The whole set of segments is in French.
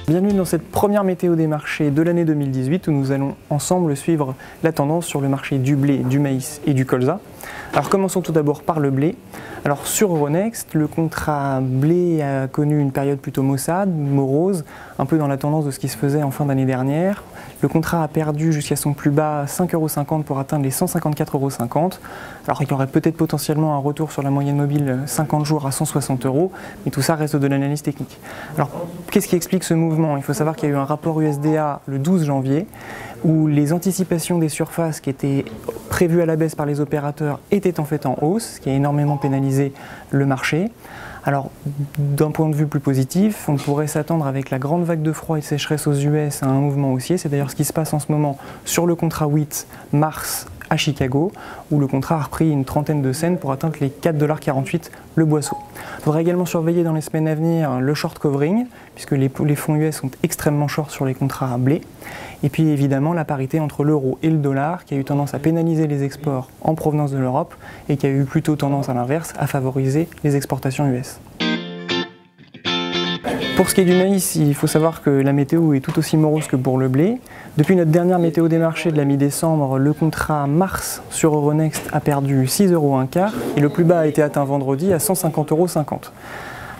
Bienvenue dans cette première météo des marchés de l'année 2018 où nous allons ensemble suivre la tendance sur le marché du blé, du maïs et du colza. Alors commençons tout d'abord par le blé. Alors sur Euronext, le contrat blé a connu une période plutôt maussade, morose, un peu dans la tendance de ce qui se faisait en fin d'année dernière. Le contrat a perdu jusqu'à son plus bas 5,50 € pour atteindre les 154,50 €. Alors il y aurait peut-être potentiellement un retour sur la moyenne mobile 50 jours à 160 €, mais tout ça reste de l'analyse technique. Alors qu'est-ce qui explique ce mouvement? Il faut savoir qu'il y a eu un rapport USDA le 12 janvier où les anticipations des surfaces qui étaient prévues à la baisse par les opérateurs étaient en fait en hausse, ce qui a énormément pénalisé le marché. Alors, d'un point de vue plus positif, on pourrait s'attendre avec la grande vague de froid et de sécheresse aux US à un mouvement haussier. C'est d'ailleurs ce qui se passe en ce moment sur le contrat wheat mars à Chicago, où le contrat a repris une trentaine de cents pour atteindre les 4,48 $ le boisseau. Il faudra également surveiller dans les semaines à venir le short covering, puisque les fonds US sont extrêmement short sur les contrats à blé. Et puis évidemment la parité entre l'euro et le dollar, qui a eu tendance à pénaliser les exports en provenance de l'Europe, et qui a eu plutôt tendance à l'inverse, à favoriser les exportations US. Pour ce qui est du maïs, il faut savoir que la météo est tout aussi morose que pour le blé. Depuis notre dernière météo des marchés de la mi-décembre, le contrat mars sur Euronext a perdu 6,15 € et le plus bas a été atteint vendredi à 150,50 €.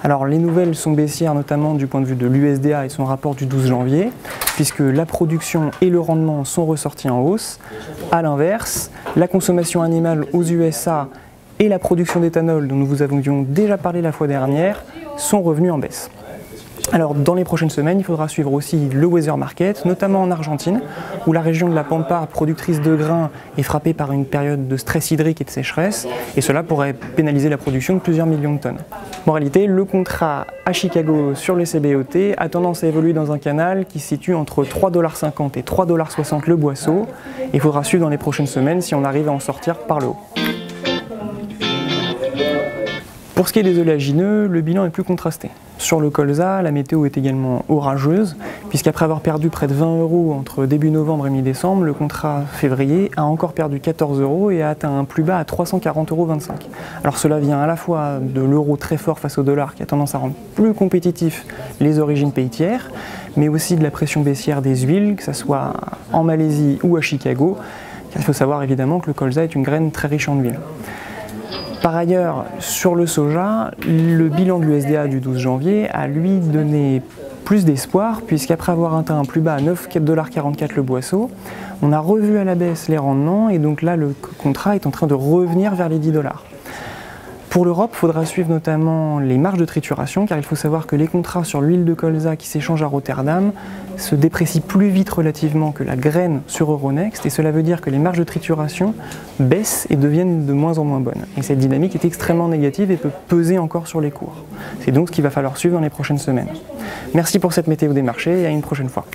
Alors les nouvelles sont baissières notamment du point de vue de l'USDA et son rapport du 12 janvier, puisque la production et le rendement sont ressortis en hausse. A l'inverse, la consommation animale aux USA et la production d'éthanol, dont nous vous avions déjà parlé la fois dernière, sont revenus en baisse. Alors dans les prochaines semaines, il faudra suivre aussi le weather market, notamment en Argentine, où la région de la Pampa, productrice de grains, est frappée par une période de stress hydrique et de sécheresse, et cela pourrait pénaliser la production de plusieurs millions de tonnes. Moralité, le contrat à Chicago sur les CBOT a tendance à évoluer dans un canal qui se situe entre 3,50 $ et 3,60 $ le boisseau, et il faudra suivre dans les prochaines semaines si on arrive à en sortir par le haut. Pour ce qui est des oléagineux, le bilan est plus contrasté. Sur le colza, la météo est également orageuse, puisqu'après avoir perdu près de 20 € entre début novembre et mi-décembre, le contrat février a encore perdu 14 € et a atteint un plus bas à 340,25 €. Alors cela vient à la fois de l'euro très fort face au dollar qui a tendance à rendre plus compétitifs les origines pays tiers, mais aussi de la pression baissière des huiles, que ce soit en Malaisie ou à Chicago, car il faut savoir évidemment que le colza est une graine très riche en huile. Par ailleurs, sur le soja, le bilan de l'USDA du 12 janvier a lui donné plus d'espoir, puisqu'après avoir atteint un plus bas à 9,44 $ le boisseau, on a revu à la baisse les rendements et donc là le contrat est en train de revenir vers les 10 $. Pour l'Europe, il faudra suivre notamment les marges de trituration, car il faut savoir que les contrats sur l'huile de colza qui s'échangent à Rotterdam se déprécient plus vite relativement que la graine sur Euronext, et cela veut dire que les marges de trituration baissent et deviennent de moins en moins bonnes. Et cette dynamique est extrêmement négative et peut peser encore sur les cours. C'est donc ce qu'il va falloir suivre dans les prochaines semaines. Merci pour cette météo des marchés et à une prochaine fois.